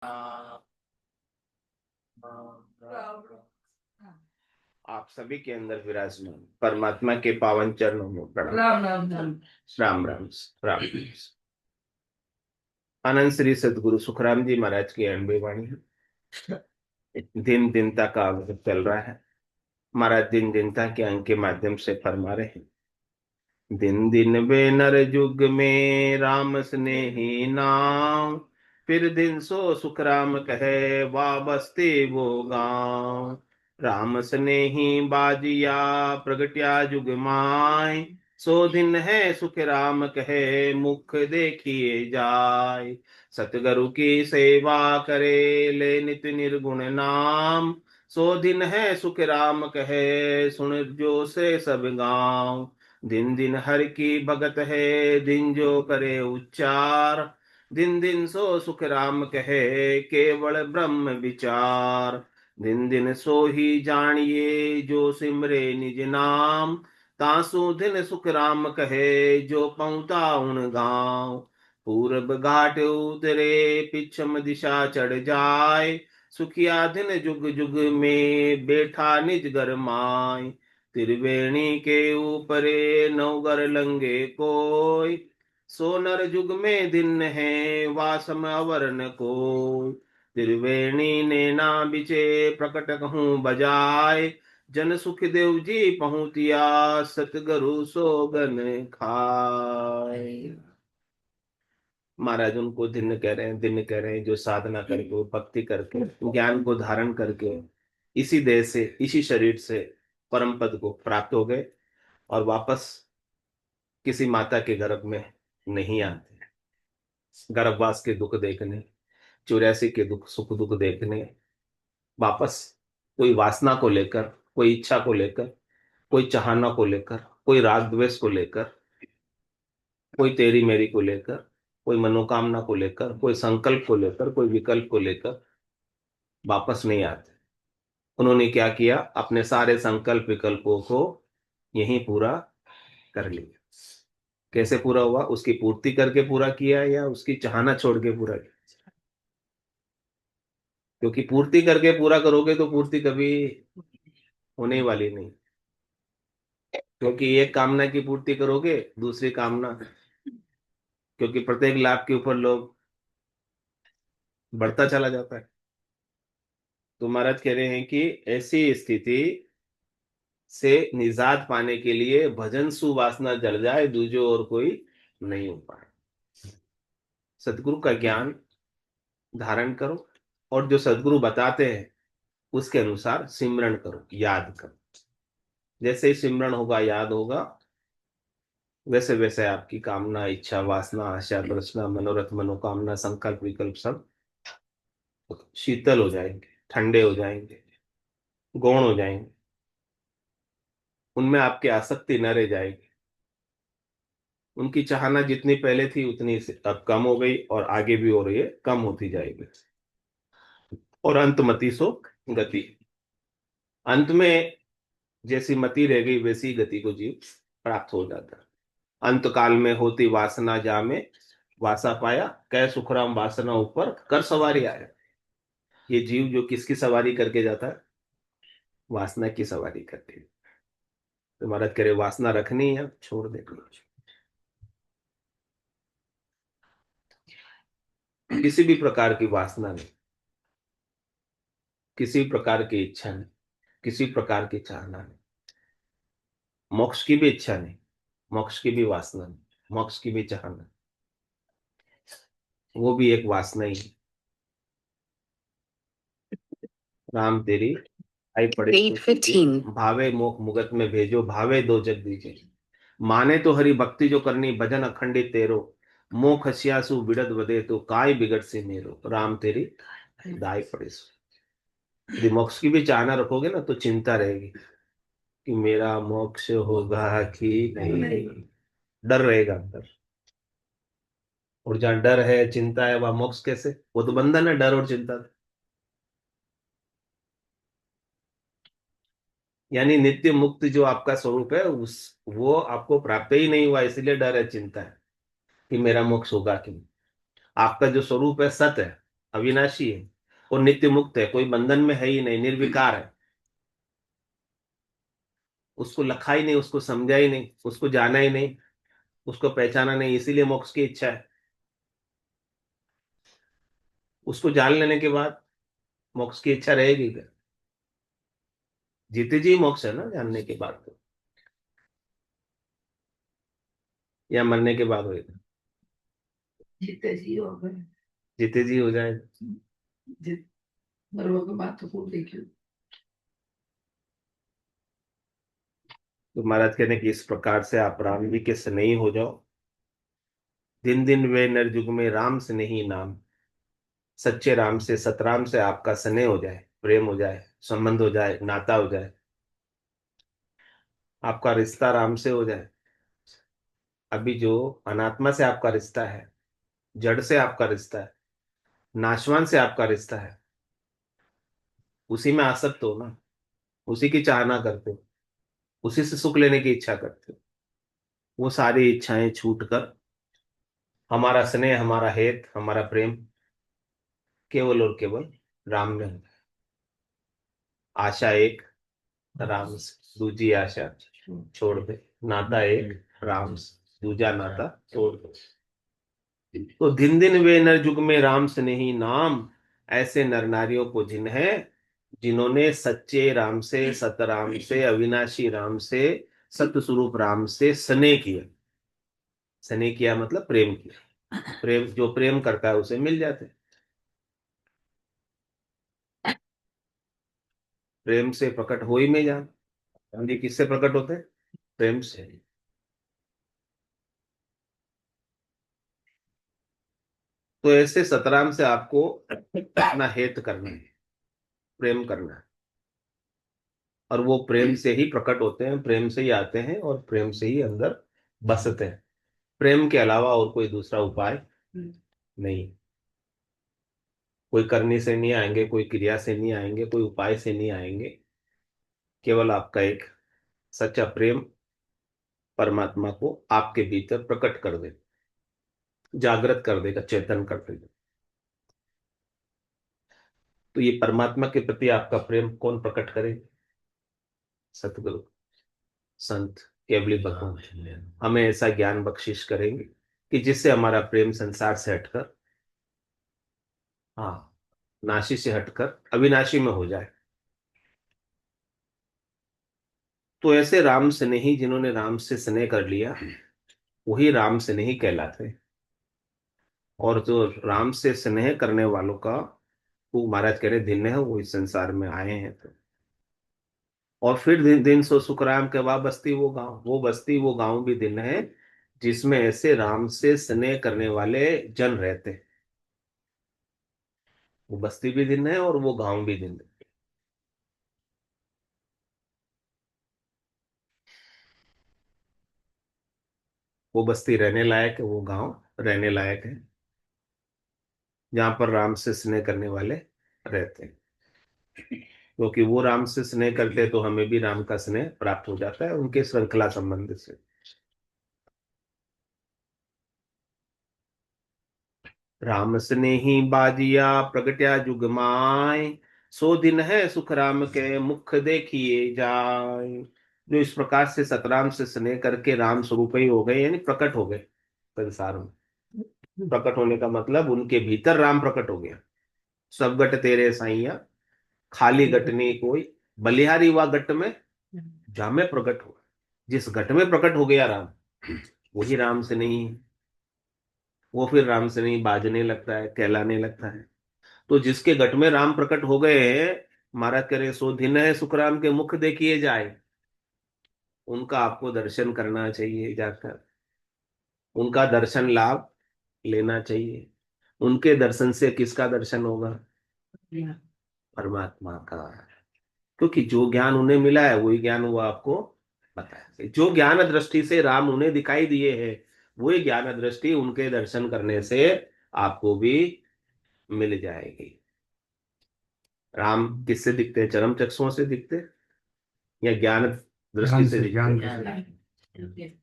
आ, आप सभी के अंदर विराजमान परमात्मा के पावन चरणों में प्रणाम। राम राम राम राम राम राम। आनंद श्री सदगुरु सुखराम जी महाराज की अनबी वाणी है। दिन दिनता का अवसर चल रहा है। महाराज दिन दिनता के अंक के माध्यम से फरमा रहे हैं। दिन दिन वे नर युग में राम स्नेही नाम, फिर दिन सो सुख राम कहे वा बसते वो गाँव। राम स्नेही बाजिया प्रगट्या जुग माय, सो दिन है सुख राम कहे मुख देखिए जाय। सतगुरु की सेवा करे ले नित निर्गुण नाम, सो दिन है सुख राम कहे सुन जो से सब गाँव। दिन दिन हर की भगत है दिन जो करे उच्चार, दिन दिन सो सुख राम कहे केवल ब्रह्म विचार। दिन दिन सो ही जानिए जो सिमरे निज नाम, तासु दिन सुख राम कहे जो पहुँचा उन गाँव। पूरब घाट उतरे पिछम दिशा चढ़ जाए, सुखिया दिन जुग जुग में बैठा निज घर माय। त्रिवेणी के ऊपरे नवगर लंगे कोय, सोनर जुग में दिन है वासम अवर न कोय। त्रिवेणी ने ना बिचे प्रकट कहूँ बजाय, जन सुख देव जी पहुँचिया सतगुरु सोगन खाय। महाराज उनको दिन कह रहे हैं, दिन कह रहे हैं जो साधना करके भक्ति करके ज्ञान को धारण करके इसी देह से इसी शरीर से परम पद को प्राप्त हो गए और वापस किसी माता के गर्भ में नहीं आते। गर्भवास के दुख देखने, 84 के दुख सुख दुख देखने वापस कोई वासना को लेकर, कोई इच्छा को लेकर, कोई चाहना को लेकर, कोई राग द्वेष को लेकर, कोई तेरी मेरी को लेकर, कोई मनोकामना को लेकर, कोई संकल्प को लेकर, कोई विकल्प को लेकर वापस नहीं आते। उन्होंने क्या किया, अपने सारे संकल्प विकल्पों को यहीं पूरा कर लिया। कैसे पूरा हुआ, उसकी पूर्ति करके पूरा किया या उसकी चाहना छोड़ के पूरा किया? क्योंकि पूर्ति करके पूरा करोगे तो पूर्ति कभी होने वाली नहीं। क्योंकि एक कामना की पूर्ति करोगे दूसरी कामना, क्योंकि प्रत्येक लाभ के ऊपर लोग बढ़ता चला जाता है। तो महाराज कह रहे हैं कि ऐसी स्थिति से निजात पाने के लिए भजन सुवासना जल जाए दूजो और कोई नहीं हो पाए। सदगुरु का ज्ञान धारण करो और जो सदगुरु बताते हैं उसके अनुसार सिमरन करो, याद करो। जैसे ही सिमरन होगा, याद होगा, वैसे वैसे आपकी कामना इच्छा वासना आशा तृष्णा मनोरथ मनोकामना संकल्प विकल्प सब शीतल हो जाएंगे, ठंडे हो जाएंगे, गौण हो जाएंगे। उनमें आपकी आसक्ति न रह जाएगी। उनकी चाहना जितनी पहले थी उतनी अब कम हो गई और आगे भी हो रही है, कम होती जाएगी। और अंतमति सो गति, अंत में जैसी मति रह गई वैसी गति को जीव प्राप्त हो जाता है। अंत काल में होती वासना जामे, वासा पाया कै सुखराम वासना ऊपर कर सवारी आया। ये जीव जो किसकी सवारी करके जाता है, वासना की सवारी करके। तो महाराज कह रहे वासना रखनी है छोड़ देनी है। किसी भी प्रकार की वासना नहीं, किसी प्रकार की इच्छा नहीं, किसी प्रकार की चाहना नहीं। मोक्ष की भी इच्छा नहीं, मोक्ष की भी वासना नहीं, मोक्ष की भी चाहना, वो भी एक वासना ही है। राम तेरी आई पड़े Page 15. भावे मोख मुगत में भेजो, भावे दो जग दीजे। माने तो हरि भक्ति जो करनी भजन अखंडित तेरो, मोख हस्यासु बिड़द वदे तो काय बिगड़ से मेरो। राम तेरी दाई पड़े सो। यदि मोक्ष की भी चाहना रखोगे ना तो चिंता रहेगी कि मेरा मोक्ष होगा कि नहीं, डर रहेगा अंदर। और जहाँ डर है चिंता है वह मोक्ष कैसे, वो तो बंधन है डर और चिंता। यानी नित्य मुक्त जो आपका स्वरूप है उस वो आपको प्राप्त ही नहीं हुआ, इसलिए डर है चिंता है कि मेरा मोक्ष होगा कि नहीं। आपका जो स्वरूप है सत है, अविनाशी है और नित्य मुक्त है, कोई बंधन में है ही नहीं, निर्विकार है। उसको लखा ही नहीं, उसको समझा ही नहीं, उसको जाना ही नहीं, उसको पहचाना नहीं, इसीलिए मोक्ष की इच्छा है। उसको जान लेने के बाद मोक्ष की इच्छा रहेगी क्या? जीते जी मोक्ष है ना जानने के बाद तो, या मरने के बाद होगा? जीते जी हो गए। जीते जी हो जाएगा। जित मरोगे बात तो खूब देखियो। तो महाराज कहने की इस प्रकार से आप राम जी के स्नेही हो जाओ। दिन दिन वे नरयुग में राम स्नेही नाम। सच्चे राम से, सतराम से आपका स्नेह हो जाए, प्रेम हो जाए, संबंध हो जाए, नाता हो जाए, आपका रिश्ता राम से हो जाए। अभी जो अनात्मा से आपका रिश्ता है, जड़ से आपका रिश्ता है, नाशवान से आपका रिश्ता है, उसी में आसक्त हो ना, उसी की चाहना करते हो, उसी से सुख लेने की इच्छा करते हो। वो सारी इच्छाएं छूट कर हमारा स्नेह, हमारा हेत, हमारा प्रेम केवल और केवल राम में होता है। आशा एक राम से, दूजी आशा छोड़ दे। नाता एक राम से, दूजा नाता तोड़ दो। तो दिन दिन वे नर जुग में राम स्नेही नाम। ऐसे नर नारियों को जिन्होंने सच्चे राम से, सतराम से, अविनाशी राम से, सत्य स्वरूप राम से स्नेह किया। स्नेह किया मतलब प्रेम किया। प्रेम, जो प्रेम करता है उसे मिल जाते हैं। प्रेम से प्रकट हो ही में जान। हम जी किससे प्रकट होते हैं? प्रेम से। तो ऐसे सतराम से आपको अपना हेत करना है, प्रेम करना है। और वो प्रेम से ही प्रकट होते हैं, प्रेम से ही आते हैं और प्रेम से ही अंदर बसते हैं। प्रेम के अलावा और कोई दूसरा उपाय नहीं। कोई करनी से नहीं आएंगे, कोई क्रिया से नहीं आएंगे, कोई उपाय से नहीं आएंगे। केवल आपका एक सच्चा प्रेम परमात्मा को आपके भीतर प्रकट कर दे, जागृत कर देगा, चेतन कर देगा। तो ये परमात्मा के प्रति आपका प्रेम कौन प्रकट करे? सतगुरु, संत, केवली भगवान हमें ऐसा ज्ञान बख्शिश करेंगे कि जिससे हमारा प्रेम संसार से हटकर, हाँ, नाशी से हटकर अविनाशी में हो जाए। तो ऐसे राम स्नेही, जिन्होंने राम से स्नेह कर लिया, वही राम स्नेही कहलाते हैं। और जो राम से स्नेह करने वालों का, वो महाराज कह रहे दिन है, वो इस संसार में आए हैं। तो और फिर दिन दिन सो सुखराम के वह बस्ती वो गांव, वो बस्ती वो गांव भी दिन है जिसमें ऐसे राम से स्नेह करने वाले जन रहते हैं। वो बस्ती भी दिन है और वो गांव भी दिन है। वो बस्ती रहने लायक है, वो गांव रहने लायक है, जहां पर राम से स्नेह करने वाले रहते हैं। क्योंकि वो राम से स्नेह करते हैं तो हमें भी राम का स्नेह प्राप्त हो जाता है उनके श्रृंखला संबंध से। राम स्नेही बाजिया प्रगट्या जुग माय। सो दिन है सुख राम के मुख देखिए जाय। जो इस प्रकार से सतराम से स्नेह करके राम स्वरूप ही हो गए, यानी प्रकट हो गए संसार में। प्रकट होने का मतलब उनके भीतर राम प्रकट हो गया। सब गट तेरे साइया, खाली गट नहीं कोई, बलिहारी हुआ गट में जामे प्रकट हुआ। जिस घट में प्रकट हो गया राम, वही राम से नहीं है। वो फिर राम से नहीं बाजने लगता है, कहलाने लगता है। तो जिसके घट में राम प्रकट हो गए हैं, महाराज करे सो दिन है सुखराम के मुख देखिए जाए। उनका आपको दर्शन करना चाहिए जाकर, उनका दर्शन लाभ लेना चाहिए। उनके दर्शन से किसका दर्शन होगा? परमात्मा का। क्योंकि जो ज्ञान उन्हें मिला है वही ज्ञान वो आपको बताया। जो ज्ञान दृष्टि से राम उन्हें दिखाई दिए हैं, वही ज्ञान दृष्टि उनके दर्शन करने से आपको भी मिल जाएगी। राम किससे दिखते हैं? चरम चक्षुओं से दिखते हैं या ज्ञान दृष्टि से दिखते हैं?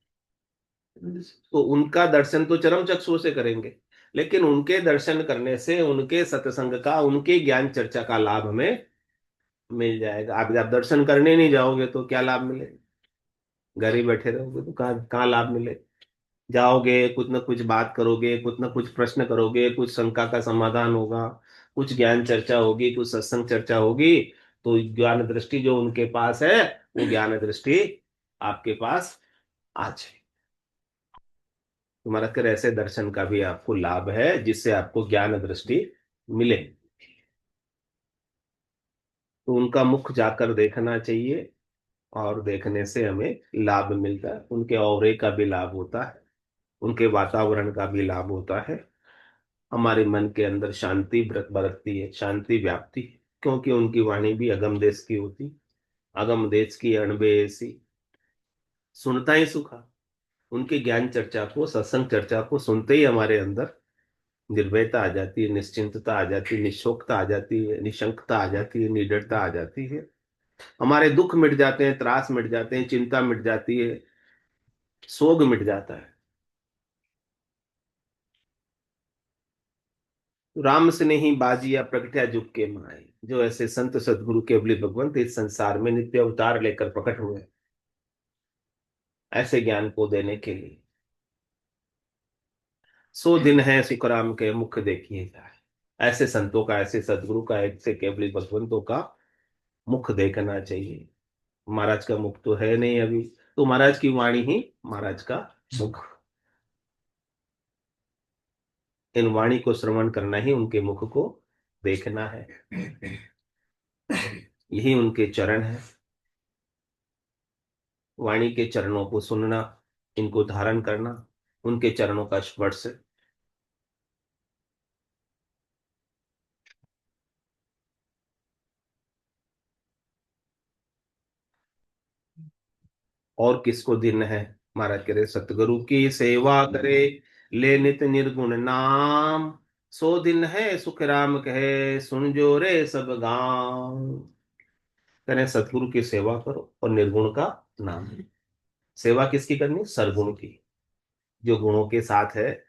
तो उनका दर्शन तो चरम चक्षुओं से करेंगे। लेकिन उनके दर्शन करने से, उनके सत्संग का, उनके ज्ञान चर्चा का लाभ हमें मिल जाएगा। आप दर्शन करने नहीं जाओगे तो क्या लाभ मिलेगा? घर ही बैठे रहोगे तो कहाँ कहाँ लाभ मिले? जाओगे, कुछ ना कुछ बात करोगे, कुछ ना कुछ प्रश्न करोगे, कुछ शंका का समाधान होगा, कुछ ज्ञान चर्चा होगी, कुछ सत्संग चर्चा होगी, तो ज्ञान दृष्टि जो उनके पास है, वो ज्ञान दृष्टि आपके पास आ जाए। तुम्हारा कर ऐसे दर्शन का भी आपको लाभ है, जिससे आपको ज्ञान दृष्टि मिले। तो उनका मुख जाकर देखना चाहिए, और देखने से हमें लाभ मिलता है, उनके ऑरे का भी लाभ होता है, उनके वातावरण का भी लाभ होता है। हमारे मन के अंदर शांति बरतती है, शांति व्याप्ति है, क्योंकि उनकी वाणी भी अगम देश की होती। अगम देश की अणबे ऐसी, सुनता ही सुखा। उनके ज्ञान चर्चा को, सत्संग चर्चा को सुनते ही हमारे अंदर निर्भयता आ जाती है, निश्चिंतता आ जाती है, निशोकता आ जाती है, निशंकता आ जाती है, निडरता आ जाती है। हमारे दुख मिट जाते हैं, त्रास मिट जाते हैं, चिंता मिट जाती है, सोग मिट जाता है। राम से नहीं बाजिया प्रगट्या जुग के माए। जो ऐसे संत सदगुरु केवली भगवंत इस संसार में नित्य अवतार लेकर प्रकट हुए, ऐसे ज्ञान को देने के लिए। 100 दिन है सुखराम के मुख देखिए जाए। ऐसे संतों का, ऐसे सदगुरु का, ऐसे केवली भगवंतों का मुख देखना चाहिए। महाराज का मुख तो है नहीं अभी, तो महाराज की वाणी ही महाराज का मुख। इन वाणी को श्रवण करना ही उनके मुख को देखना है। यही उनके चरण है। वाणी के चरणों को सुनना, इनको धारण करना, उनके चरणों का स्पर्श। और किसको दिन है? महाराज कह रहे सतगुरु की सेवा करे, ले नित निर्गुण नाम। 100 दिन है सुख राम कहे, सुन जो रे सब गांव। करें सतगुरु की सेवा करो और निर्गुण का नाम। सेवा किसकी करनी? सरगुण की। जो गुणों के साथ है,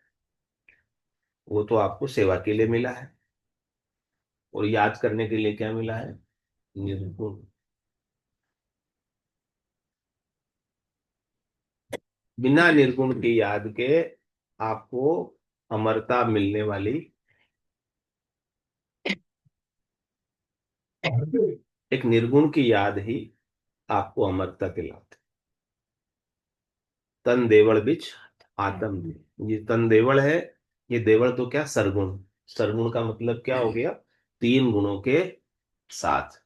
वो तो आपको सेवा के लिए मिला है। और याद करने के लिए क्या मिला है? निर्गुण। बिना निर्गुण की याद के आपको अमरता मिलने वाली एक निर्गुण की याद ही आपको अमरता दिलाती। तन देवल बिच आत्म दे। ये तन देवल है, ये देवल तो क्या, सरगुण। सरगुण का मतलब क्या हो गया? 3 गुणों के साथ।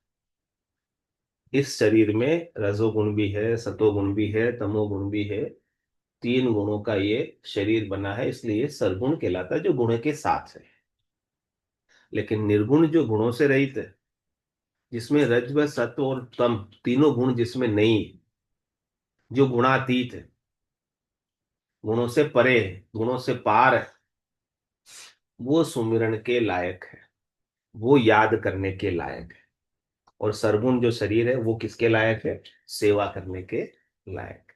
इस शरीर में रजोगुण भी है, सतोगुण भी है, तमोगुण भी है। 3 गुणों का ये शरीर बना है, इसलिए सरगुण कहलाता है, जो गुण के साथ है। लेकिन निर्गुण जो गुणों से रहित है, जिसमें रज व सत्व और तम तीनों गुण जिसमें नहीं है, जो गुणातीत है, गुणों से परे है, गुणों से पार है, वो सुमिरन के लायक है, वो याद करने के लायक है। और सरगुण जो शरीर है, वो किसके लायक है? सेवा करने के लायक।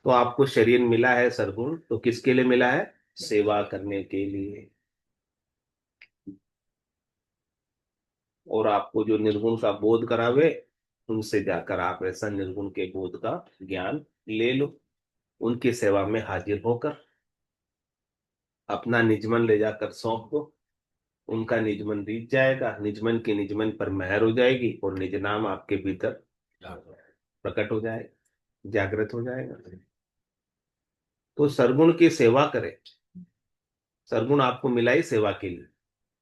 तो आपको शरीर मिला है सरगुण, तो किसके लिए मिला है? सेवा करने के लिए। और आपको जो निर्गुण का बोध करावे, उनसे जाकर आप ऐसा निर्गुण के बोध का ज्ञान ले लो। उनकी सेवा में हाजिर होकर अपना निजमन ले जाकर सौंप दो। उनका निजमन रीत जाएगा, निजमन की निजमन पर मेहर हो जाएगी, और निज नाम आपके भीतर प्रकट हो जाएगा, जागृत हो जाएगा। तो सरगुण की सेवा करें। सरगुण आपको मिला ही सेवा के लिए,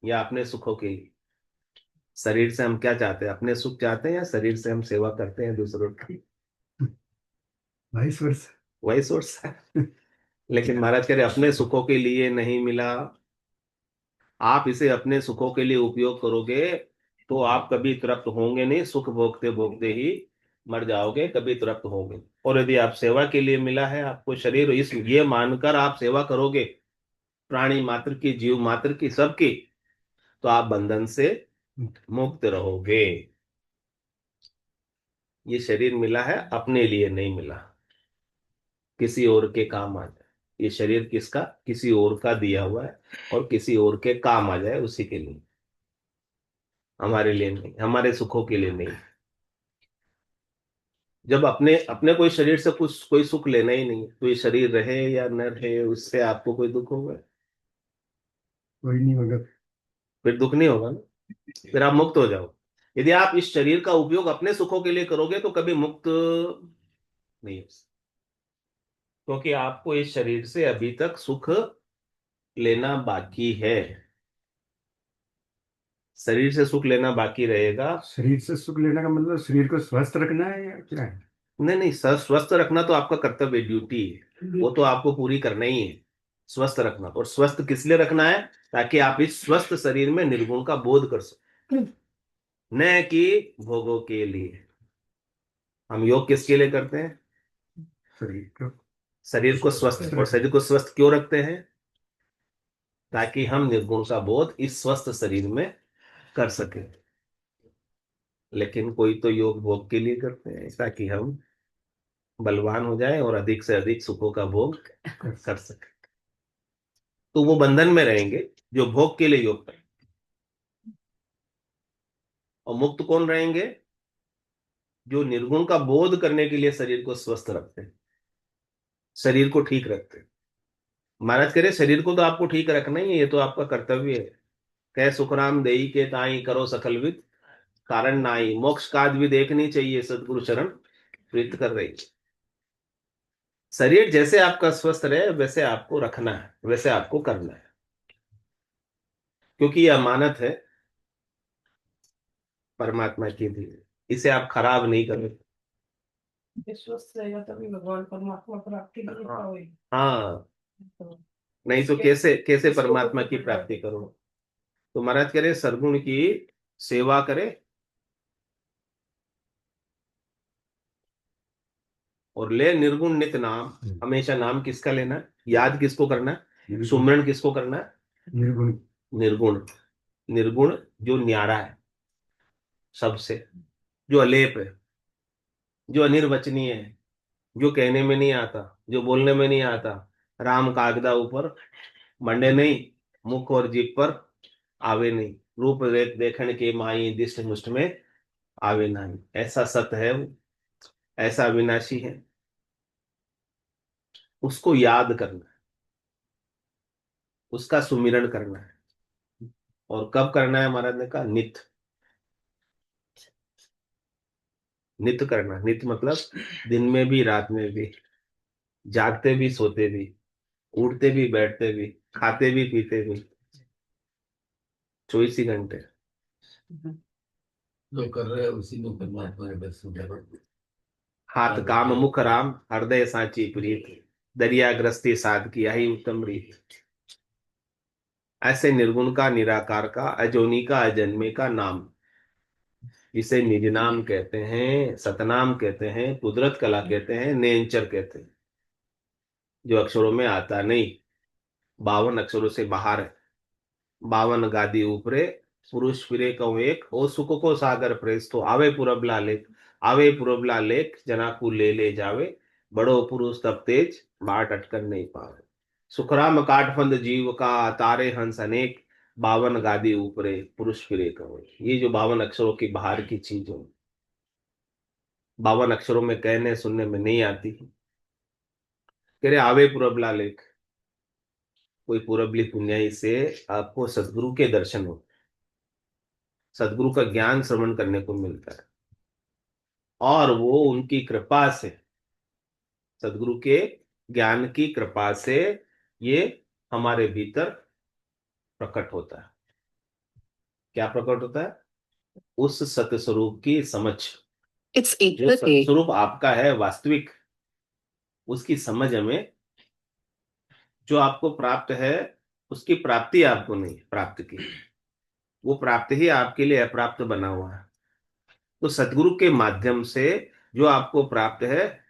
या अपने सुखों के लिए। शरीर से हम क्या चाहते हैं? अपने सुख चाहते हैं, या शरीर से हम सेवा करते हैं दूसरों की? भाई सोर्स। वही सोर्स है। लेकिन महाराज कह रहे अपने सुखों के लिए नहीं मिला। आप इसे अपने सुखों के लिए उपयोग करोगे, तो आप कभी तृप्त होंगे नहीं, सुख भोगते भोगते ही मर जाओगे, कभी तृप्त होंगे। और यदि आप सेवा के लिए मिला है आपको शरीर, इस ये मानकर आप सेवा करोगे प्राणी मात्र की, जीव मात्र की, सबकी, तो आप बंधन से मुक्त रहोगे। ये शरीर मिला है अपने लिए नहीं मिला, किसी और के काम आ जाए। ये शरीर किसका, किसी और का दिया हुआ है, और किसी और के काम आ जाए उसी के लिए, हमारे लिए नहीं, हमारे सुखों के लिए नहीं। जब अपने अपने कोई शरीर से कुछ कोई सुख लेना ही नहीं है, तो ये शरीर रहे या न रहे उससे आपको कोई दुख होगा? कोई नहीं होगा। फिर दुख नहीं होगा ना, फिर आप मुक्त हो जाओ। यदि आप इस शरीर का उपयोग अपने सुखों के लिए करोगे तो कभी मुक्त नहीं हो सकते, क्योंकि आपको इस शरीर से अभी तक सुख लेना बाकी है। शरीर से सुख लेना बाकी रहेगा। शरीर से सुख लेने का मतलब शरीर को स्वस्थ रखना है या क्या है? नहीं नहीं सर, स्वस्थ रखना तो आपका कर्तव्य, ड्यूटी है, वो तो आपको पूरी करना ही है। स्वस्थ रखना, और स्वस्थ किस लिए रखना है? ताकि आप इस स्वस्थ शरीर में निर्गुण का बोध कर सको, न कि भोगों के लिए। हम योग किसके लिए करते हैं? शरीर को शरीर को स्वस्थ स्वस्थ, और रखना। शरीर को स्वस्थ क्यों रखते हैं? ताकि हम निर्गुण का बोध इस स्वस्थ शरीर में कर सके। लेकिन कोई तो योग भोग के लिए करते हैं, ताकि हम बलवान हो जाए और अधिक से अधिक सुखों का भोग कर सके। तो वो बंधन में रहेंगे जो भोग के लिए योग करें। और मुक्त कौन रहेंगे? जो निर्गुण का बोध करने के लिए शरीर को स्वस्थ रखते हैं, शरीर को ठीक रखते हैं। महाराज कह रहे शरीर को तो आपको ठीक रखना ही है, ये तो आपका कर्तव्य है। कह सुखराम देई के ताई करो सकल विद, कारण नाई मोक्ष काज भी देखनी चाहिए सदगुरु चरण प्रीत कर रही। शरीर जैसे आपका स्वस्थ रहे वैसे आपको रखना है, वैसे आपको करना है, क्योंकि यह अमानत है परमात्मा की दी। इसे आप खराब नहीं करो। ये स्वस्थ रहेगा तभी भगवान परमात्मा प्राप्ति कर हाँ। पाओगे। हाँ, तो नहीं तो इसके कैसे कैसे इसको परमात्मा बुद्धि की पर प्राप्ति करो? तो महाराज कह रहे सरगुण की सेवा करे, और ले निर्गुण नित नाम। हमेशा नाम किसका लेना है, याद किसको करना है, सुमरण किसको करना है? निर्गुण। निर्गुण। निर्गुण जो न्यारा है सबसे, जो अलेप है, जो अनिर्वचनीय है, जो कहने में नहीं आता, जो बोलने में नहीं आता। राम कागदा ऊपर मंडे नहीं, मुख और जीभ पर आवे नहीं, रूप देखण के माई दिष्ट मुष्ट में आवे नहीं। ऐसा सत्य है वो, ऐसा अविनाशी है, उसको याद करना है, उसका सुमिरन करना है। और कब करना है? महाराज ने कहा नित। नित करना, नित मतलब दिन में भी रात में भी, जागते भी सोते भी, उठते भी बैठते भी, खाते भी पीते भी, 24 ही घंटे। जो कर रहे हैं उसी में परमात्मा ने बस सुधार। हाथ काम मुख राम, हृदय सांची प्रीत, दरिया ग्रस्ती साध किया ही उत्तम रीत। ऐसे निर्गुण का, निराकार का, अजोनी का, अजन्मे का नाम, इसे निज नाम कहते हैं, सतनाम कहते हैं, कुदरत कला कहते हैं, नेंचर कहते हैं। जो अक्षरों में आता नहीं, 52 अक्षरों से बाहर है। 52 गादी ऊपरे, पुरुष फिरे कौ एक, हो सुख को सागर प्रेस तो आवे पुरबला लेख। आवे पुरबला लेख जनाकू ले जावे, बड़ो पुरुष तब तेज बाट अटकर नहीं पावे। सुखराम काठफंद जीव का, तारे हंस अनेक, 52 गादी ऊपरे, पुरुष फिरे कौ एक। ये जो 52 अक्षरों की बाहर की चीज हो, 52 अक्षरों में कहने सुनने में नहीं आती, कह रहे आवे पुरबला लेख। कोई पुरबली पुण्याई से आपको सदगुरु के दर्शन हो, सदगुरु का ज्ञान श्रवण करने को मिलता है, और वो उनकी कृपा से, सदगुरु के ज्ञान की कृपा से ये हमारे भीतर प्रकट होता है। क्या प्रकट होता है? उस सत्य स्वरूप की समझ। इट्स जो 8:30। सत्य स्वरूप आपका है वास्तविक, उसकी समझ हमें, जो आपको प्राप्त है उसकी प्राप्ति आपको नहीं प्राप्त की, वो प्राप्ति ही आपके लिए अप्राप्त बना हुआ है। तो सदगुरु के माध्यम से जो आपको प्राप्त है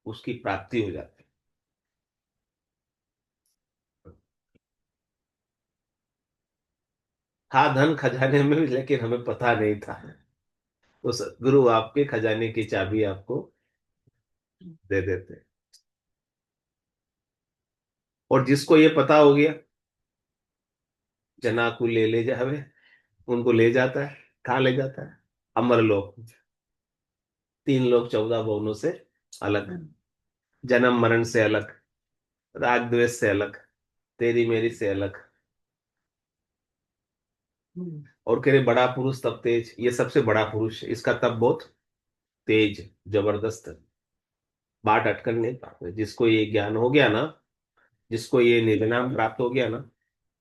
उसकी प्राप्ति हो जाती है। था धन खजाने में भी, लेकिन हमें पता नहीं था। तो सदगुरु आपके खजाने की चाबी आपको दे देते हैं। और जिसको ये पता हो गया, जना को ले ले जावे, उनको ले जाता है। कहाँ ले जाता है? अमरलोक। तीन लोग 14 भुवनों से अलग, जन्म मरण से अलग, राग द्वेष से अलग, तेरी मेरी से अलग। और कह रहे बड़ा पुरुष तब तेज, ये सबसे बड़ा पुरुष है, इसका तब बहुत तेज, जबरदस्त। बाट अटकन नहीं पाते। जिसको ये ज्ञान हो गया ना, जिसको ये निर्विनाम प्राप्त हो गया ना,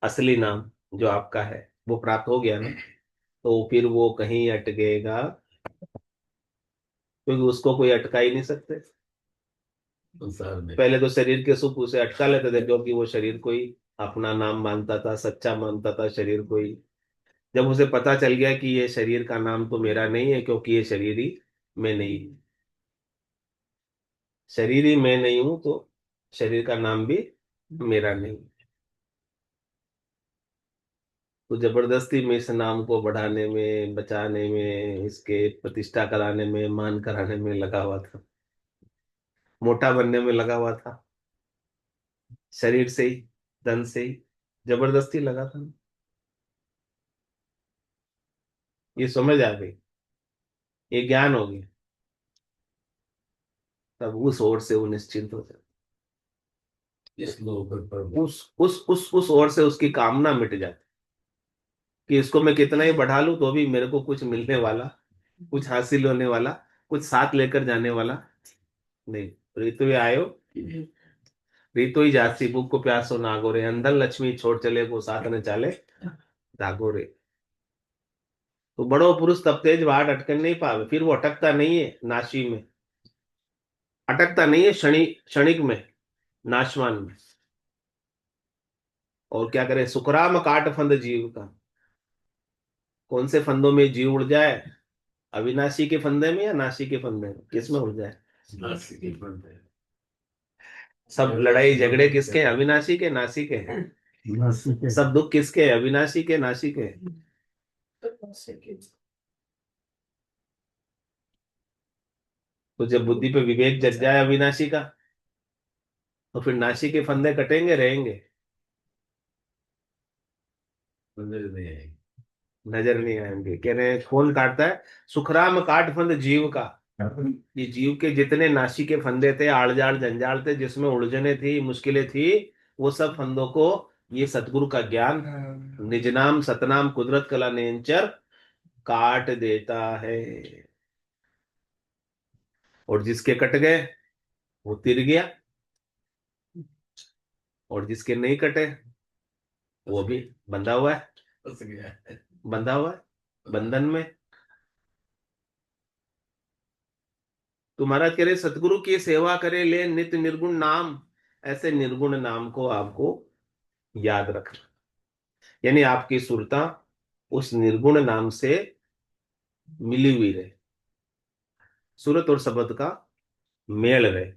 असली नाम जो आपका है वो प्राप्त हो गया ना, तो फिर वो कहीं अटकेगा, क्योंकि उसको कोई अटका ही नहीं सकते। संसार में पहले तो शरीर के सुख उसे अटका लेते थे, क्योंकि वो शरीर को ही अपना नाम मानता था, सच्चा मानता था शरीर को ही। जब उसे पता चल गया कि ये शरीर का नाम तो मेरा नहीं है, क्योंकि ये शरीर ही मैं नहीं, शरीर ही मैं नहीं हूं, तो शरीर का नाम भी मेरा नहीं। तो जबरदस्ती में इस नाम को बढ़ाने में, बचाने में, इसके प्रतिष्ठा कराने में, मान कराने में लगा हुआ था, मोटा बनने में लगा हुआ था, शरीर से ही, धन से ही जबरदस्ती लगा था। ये समझ आ गई, ये ज्ञान हो गया, तब उस ओर से वो निश्चिंत हो जाता। इस लोक पर उस ओर से उसकी कामना मिट जाती, कि इसको मैं कितना ही बढ़ा लूं तो भी मेरे को कुछ मिलने वाला, कुछ हासिल होने वाला, कुछ साथ लेकर जाने वाला नहीं। ऋतु आयो, ऋतु ही जाती, भूख को प्यासो नागो रे, अंधन लक्ष्मी छोड़ चले को साथ न चाले जागो रे। तो बड़ो पुरुष तब तेज बाट अटकन नहीं पावे, फिर वो अटकता नहीं है नाशी में, अटकता नहीं है क्षणिक में, नाशवान में। और क्या करे, सुखराम काट फंद जीव का। कौन से फंदों में जीव उड़ जाए? अविनाशी के फंदे में या नाशी के फंदे में, किस में उड़ जाए? नाशी के फंदे। सब लड़ाई झगड़े किसके हैं? अविनाशी के, नाशी के हैं? नाशी के। सब दुख किसके हैं? अविनाशी के, नाशी के? तो जब बुद्धि पे विवेक जग जाए अविनाशी का, तो फिर नाशी के फंदे कटेंगे, रहेंगे? नजर नहीं आएंगे, नजर नहीं आएंगे। कह रहे हैं कौन काटता है? सुखराम काट फंद जीव का। ये जीव के जितने नाशी के फंदे थे, आड़जाड़ जंजाल थे, जिसमें उलझने थी, मुश्किलें थी, वो सब फंदों को ये सतगुरु का ज्ञान, निज नाम सतनाम कुदरत कला नेंचर काट देता है। और जिसके कट गए वो तिर गया, और जिसके नहीं कटे वो भी बंधा हुआ है, फंस गया है, बंधा हुआ है बंधन में। तो महाराज कह रहे सतगुरु की सेवा करे ले नित्य निर्गुण नाम। ऐसे निर्गुण नाम को आपको याद रखना, यानी आपकी सुरता उस निर्गुण नाम से मिली हुई रहे, सूरत और शब्द का मेल रहे,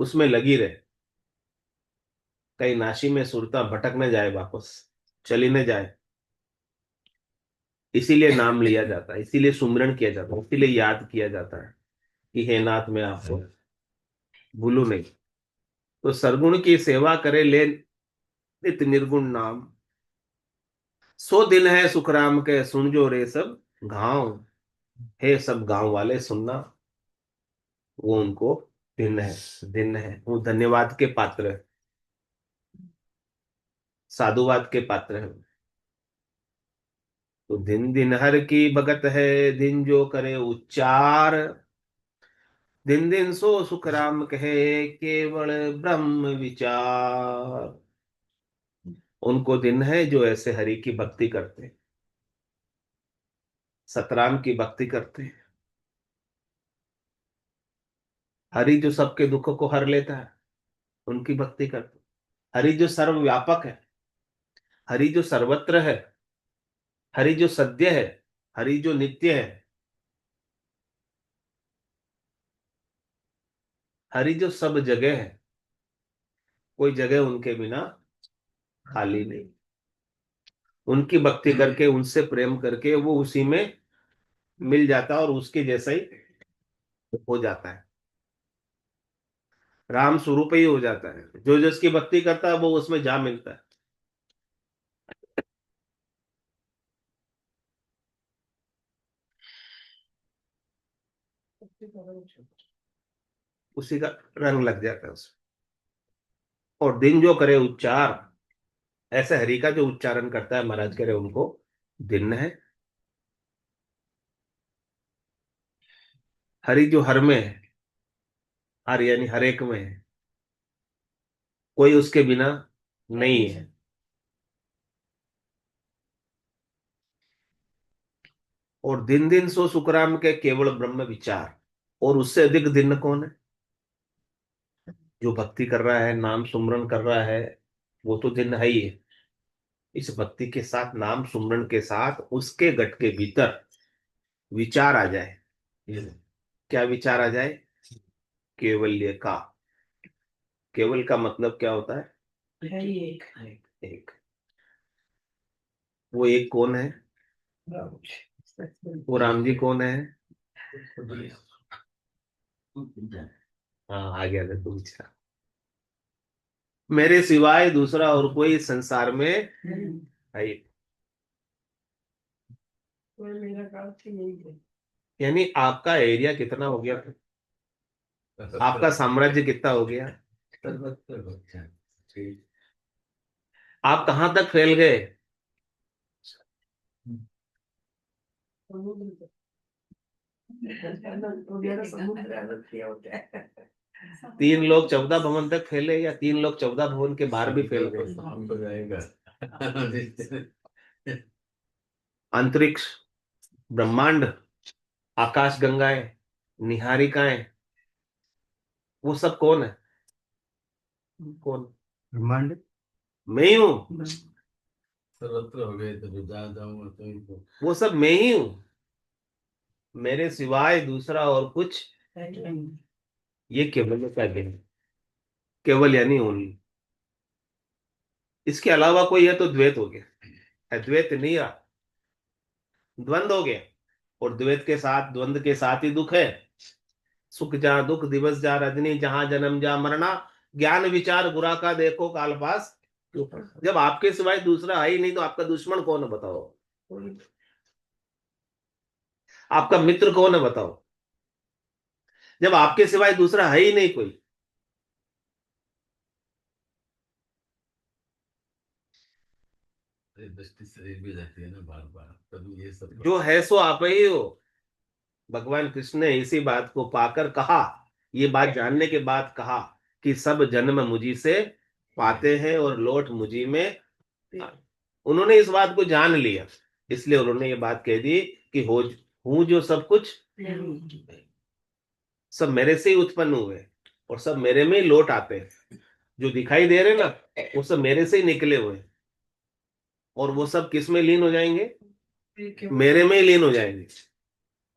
उसमें लगी रहे, कहीं नाशी में सुरता भटक न जाए, वापस चली न जाए। इसीलिए नाम लिया जाता है, इसीलिए सुमिरन किया जाता है, इसीलिए याद किया जाता है कि हे नाथ मैं आपको भूलू नहीं। तो सरगुण की सेवा करे ले नित निर्गुण नाम, सो दिन है सुखराम के सुन जो रे सब गांव। हे सब गांव वाले सुनना, वो उनको दिन है, दिन है, वो धन्यवाद के पात्र है, साधुवाद के पात्र है। तो दिन दिन हर की भगत है, दिन जो करे उच्चार, दिन दिन सो सुख राम कहे केवल ब्रह्म विचार। उनको दिन है जो ऐसे हरि की भक्ति करते हैं, सतराम की भक्ति करते हैं। हरि जो सबके दुखों को हर लेता है, उनकी भक्ति करते हैं। हरि जो सर्वव्यापक है, हरि जो सर्वत्र है, हरि जो सद्य है, हरि जो नित्य है, हरि जो सब जगह है, कोई जगह उनके बिना खाली नहीं। उनकी भक्ति करके, उनसे प्रेम करके वो उसी में मिल जाता है और उसके जैसा ही हो जाता है। राम स्वरूप ही हो जाता है। जो जिसकी भक्ति करता है वो उसमें जा मिलता है। उसी का रंग लग जाता है उसमें। और दिन जो करे उच्चार, ऐसे हरि का जो उच्चारण करता है महाराज कह रहे उनको दिन है। हरि जो हर में है, हर यानी हर एक में है, कोई उसके बिना नहीं है। और दिन दिन सो सुखराम के केवल ब्रह्म विचार। और उससे अधिक दिन कौन है? जो भक्ति कर रहा है, नाम सुमरन कर रहा है, वो तो दिन है ही है। इस भक्ति के साथ, नाम सुमरन के साथ उसके गट के भीतर विचार आ जाए। क्या विचार आ जाए? केवल्य का। केवल का मतलब क्या होता है? एक एक। वो एक कौन है? वो राम जी कौन है? हाँ, आ गया था तू विचार। मेरे सिवाय दूसरा और कोई संसार में है ही। मेरा काम तो यही है। यानी आपका एरिया कितना हो गया? आपका साम्राज्य कितना हो गया? आप कहां तक फैल गए? समुद्र वगैरह समुद्र अलग किया होता है। 3 लोग 14 भवन तक फैले, या 3 लोग 14 भवन के बाहर भी फैल गए? अंतरिक्ष, ब्रह्मांड, आकाश गंगाएं, निहारिकाएं, वो सब कौन है? कौन? ब्रह्मांड मैं ही हूं। सर्वत्र हो गए तो जहाँ जाऊंगा तो वो सब मैं ही हूं। मेरे सिवाय दूसरा और कुछ, ये केवल का दिन। केवल यानी ओनली। इसके अलावा कोई है तो द्वैत हो गया। अद्वैत नहीं रहा, द्वंद हो गया। और द्वैत के साथ, द्वंद के साथ ही दुख है। सुख जा दुख दिवस जा रजनी, जहां जन्म जा मरना, ज्ञान विचार बुरा का देखो काल पास। जब आपके सिवाय दूसरा है ही नहीं तो आपका दुश्मन कौन है बताओ? आपका मित्र कौन है बताओ? जब आपके सिवाय दूसरा है ही नहीं कोई। दृष्टि शरीर भी रहती है ना बार बार, तभी ये सब जो है सो आप ही हो। भगवान कृष्ण ने इसी बात को पाकर कहा, ये बात जानने के बाद कहा कि सब जन्म मुझी से पाते हैं और लौट मुझी में। उन्होंने इस बात को जान लिया, इसलिए उन्होंने ये बात कह दी कि हो हूं जो सब कुछ, सब मेरे से ही उत्पन्न हुए और सब मेरे में ही लौट आते हैं। जो दिखाई दे रहे ना, वो सब मेरे से ही निकले हुए हैं। और वो सब किस में लीन हो जाएंगे? मेरे में ही लीन हो जाएंगे।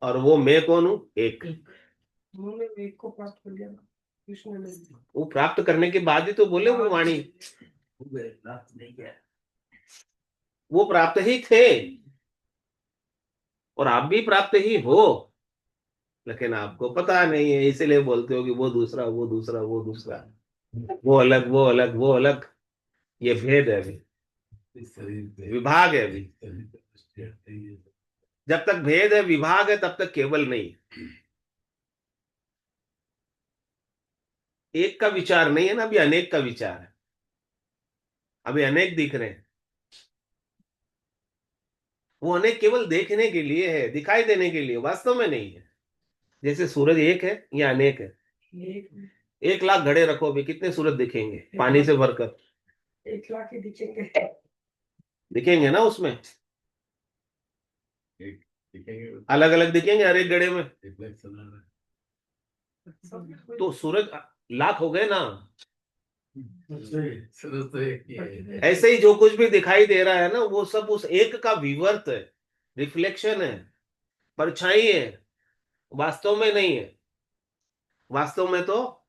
और वो मैं कौन हूं? एक। उन्होंने एक को प्राप्त कर लिया ना, कृष्ण ने। वो प्राप्त करने के बाद ही तो बोले वो वाणी। वो प्राप्त ही थे, और आप भी प्राप्त ही हो। लेकिन आपको पता नहीं है, इसीलिए बोलते हो कि वो दूसरा, वो दूसरा, वो दूसरा, वो अलग, वो अलग, वो अलग। ये भेद है अभी, शरीर विभाग है अभी। जब तक भेद है, विभाग है, तब तक केवल नहीं है। एक का विचार नहीं है ना, अभी अनेक का विचार है। अभी अनेक दिख रहे हैं। वो अनेक केवल देखने के लिए है, दिखाई देने के लिए, वास्तव में नहीं है। जैसे सूरज एक है या अनेक है? एक 1 लाख घड़े रखो, अभी कितने सूरज दिखेंगे पानी से भरकर? 1 लाख ही दिखेंगे। दिखेंगे ना उसमें? दिखेंगे, अलग अलग दिखेंगे हर एक घड़े में। रिफ्लेक्शन आ रहा है। तो सूरज लाख हो गए ना। सूरज तो एक ही है। ऐसे ही जो कुछ भी दिखाई दे रहा है ना, वो सब उस एक का विवर्त है, रिफ्लेक्शन है, परछाई है, वास्तव में नहीं है। वास्तव में तो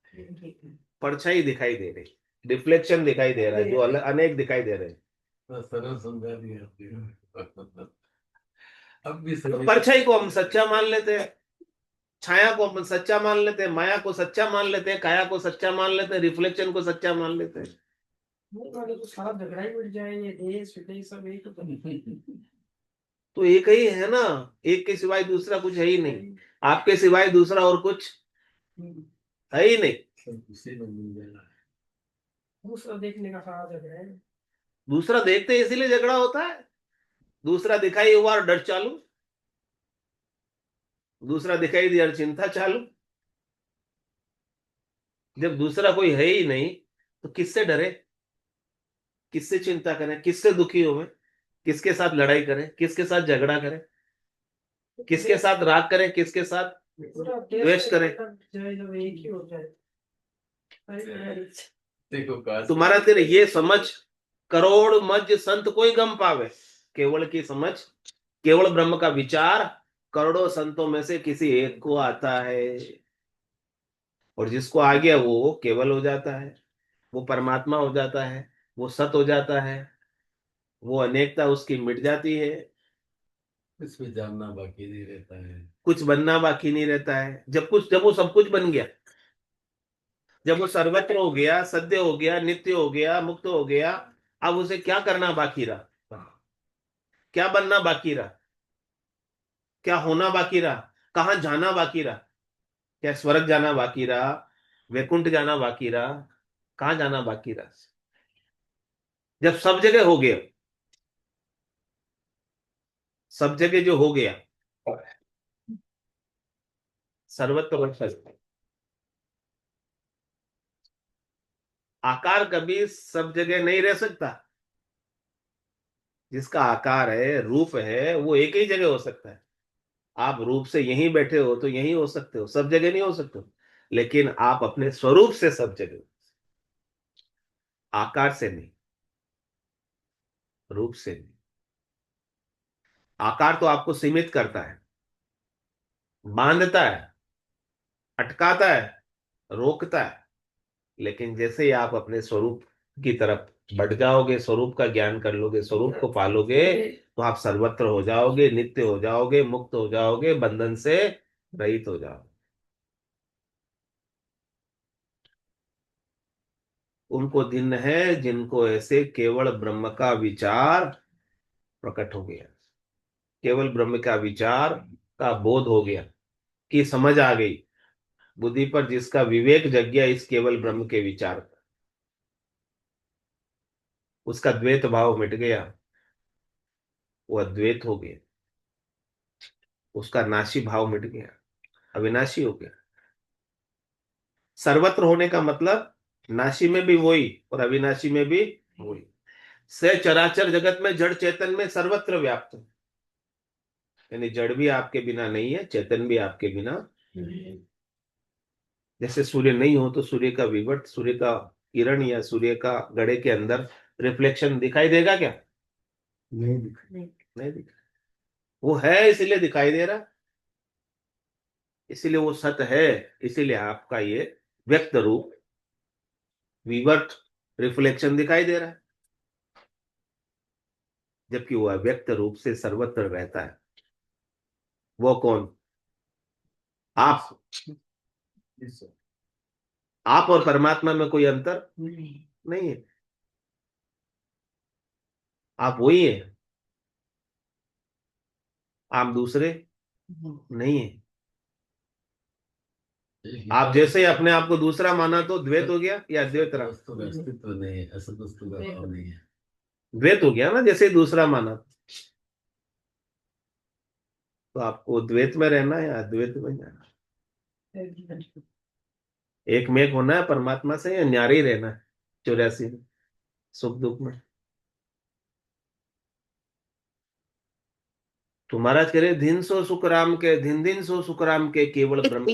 परछाई दिखाई दे रही, रिफ्लेक्शन दिखाई दे रहा है, जो अनेक दिखाई दे रहे हैं। बस सरल समझा दिया आपने। अब भी तो सभी परछाई को हम सच्चा मान लेते हैं। छाया को अपन सच्चा मान लेते हैं, माया को सच्चा मान लेते हैं, काया को सच्चा मान लेते हैं, रिफ्लेक्शन को सच्चा मान लेते हैं। नहीं वाले तो सारा झगड़ा ही मिट जाए, ये देश विदेश सब एक तो तो एक ही है ना, एक के सिवाय दूसरा कुछ है ही नहीं, आपके सिवाय दूसरा और कुछ है ही नहीं। सब उसी में मिल जाएगा। दूसरा देखने का सारा झगड़ा है। दूसरा देखते हैं इसीलिए झगड़ा होता है, दूसरा दिखाई हुआ और डर चालू, दूसरा दिखाई दिया और चिंता चालू। जब दूसरा कोई है ही नहीं तो किससे डरे, किससे चिंता करें, किससे दुखी होवे, किसके साथ लड़ाई करें, किसके साथ झगड़ा करें, किसके साथ राग करें, किसके साथ पूरा द्वेष करें। जाए जब एक ही हो जाए। देखो काश तुम्हारा तेरे ये समझ, करोड़ मज संत कोई गम पावे, केवल की समझ, केवल ब्रह्म का विचार करोड़ों संतों में से किसी एक को आता है, और जिसको आ गया वो केवल हो जाता है, वो परमात्मा हो जाता है, वो सत हो जाता है, वो अनेकता उसकी मिट जाती है, कुछ भी जानना बाकी नहीं रहता है। कुछ बनना बाकी नहीं रहता है। जब वो सब कुछ बन गया, जब वो सर्वत्र हो गया, सद्य हो गया, नित्य हो गया, मुक्त हो गया, अब उसे क्या करना बाकी रहा, क्या बनना बाकी रहा, क्या होना बाकी रहा, कहाँ जाना बाकी रहा, क्या स्वर्ग जाना बाकी रहा, वैकुंठ जाना बाकी रहा, कहाँ जाना बाकी रहा। जब सब जगह हो गया, सब जगह जो हो गया, सर्वत्र और सत्य, आकार कभी सब जगह नहीं रह सकता। जिसका आकार है, रूप है, वो एक ही जगह हो सकता है। आप रूप से यहीं बैठे हो तो यहीं हो सकते हो, सब जगह नहीं हो सकते हो। लेकिन आप अपने स्वरूप से सब जगह हो, आकार से नहीं, रूप से नहीं। आकार तो आपको सीमित करता है, बांधता है, अटकाता है, रोकता है। लेकिन जैसे ही आप अपने स्वरूप की तरफ बढ़ जाओगे, स्वरूप का ज्ञान कर लोगे, स्वरूप को पालोगे, तो आप सर्वत्र हो जाओगे, नित्य हो जाओगे, मुक्त हो जाओगे, बंधन से रहित हो जाओगे। उनको दिन है जिनको ऐसे केवल ब्रह्म का विचार प्रकट हो गया, केवल ब्रह्म का विचार का बोध हो गया, कि समझ आ गई बुद्धि पर, जिसका विवेक जग गया इस केवल ब्रह्म के विचार पर, उसका द्वैत भाव मिट गया, वो अद्वैत हो गया, उसका नाशी भाव मिट गया, अविनाशी हो गया। सर्वत्र होने का मतलब नाशी में भी वही और अविनाशी में भी वही। से चराचर जगत में जड़ चेतन में सर्वत्र व्याप्त है। यानी जड़ भी आपके बिना नहीं है, चेतन भी आपके बिना नहीं है। जैसे सूर्य नहीं हो तो सूर्य का विवर्त, सूर्य का किरण या सूर्य का घड़े के अंदर रिफ्लेक्शन दिखाई देगा क्या? नहीं दिखा। नहीं दिखा। वो है इसलिए दिखाई दे रहा, इसीलिए वो सत है, इसीलिए आपका ये व्यक्त रूप विवर्त रिफ्लेक्शन दिखाई दे रहा है। जबकि वो अव्यक्त रूप से सर्वत्र रहता है। वो कौन? आप। आप और परमात्मा में कोई अंतर नहीं है, आप वही है, आप दूसरे नहीं है। आप जैसे ही अपने आप को दूसरा माना तो द्वैत हो गया या अद्वैत रहा? वस्तु का अस्तित्व नहीं है, असत वस्तु का भाव नहीं है। द्वैत हो गया ना, जैसे ही दूसरा माना। तो आपको द्वैत में रहना है या अद्वैत में जाना? एक में एक होना है परमात्मा से, या न्यारे ही रहना है 84 में, सुख दुख में? तो महाराज कह रहे दिन सो सुख राम के, दिन दिन सो सुख राम के, केवल ब्रह्म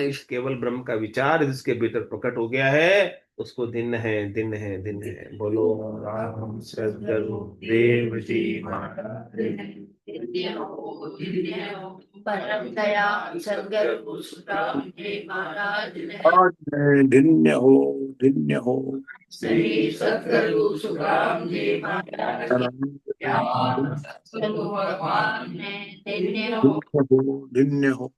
इस केवल ब्रह्म का विचार जिसके भीतर प्रकट हो गया है, उसको दिन है, दिन है, दिन है। बोलो राम सदगुरु देव जी महाराज। परम दया सदगुरु सुखराम जी महाराज ने। धन्य हो, धन्य हो। श्री सदगुरु सुखराम जी महाराज ज्ञान सद्गुरु भगवान ने धन्य हो। धन्य हो, धन्य हो।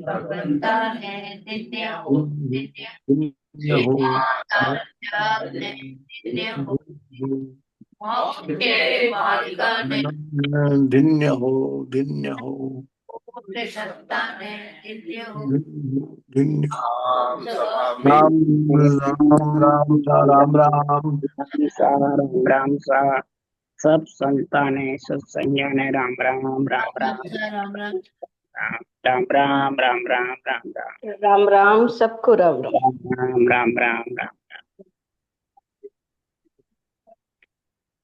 भगवंता है नित्य हो नित्य दिन्य हो नित्य हो मोक्ष के मालिका ने दिन्य हो दिन्य हो पूर्ण सत्ता ने नित्य हो दिन्य राम राम राम राम राम राम राम सा सब संताने सत्संज्ञा ने राम राम राम राम राम राम राम राम राम राम राम राम राम राम सबको राम राम। राम राम राम राम राम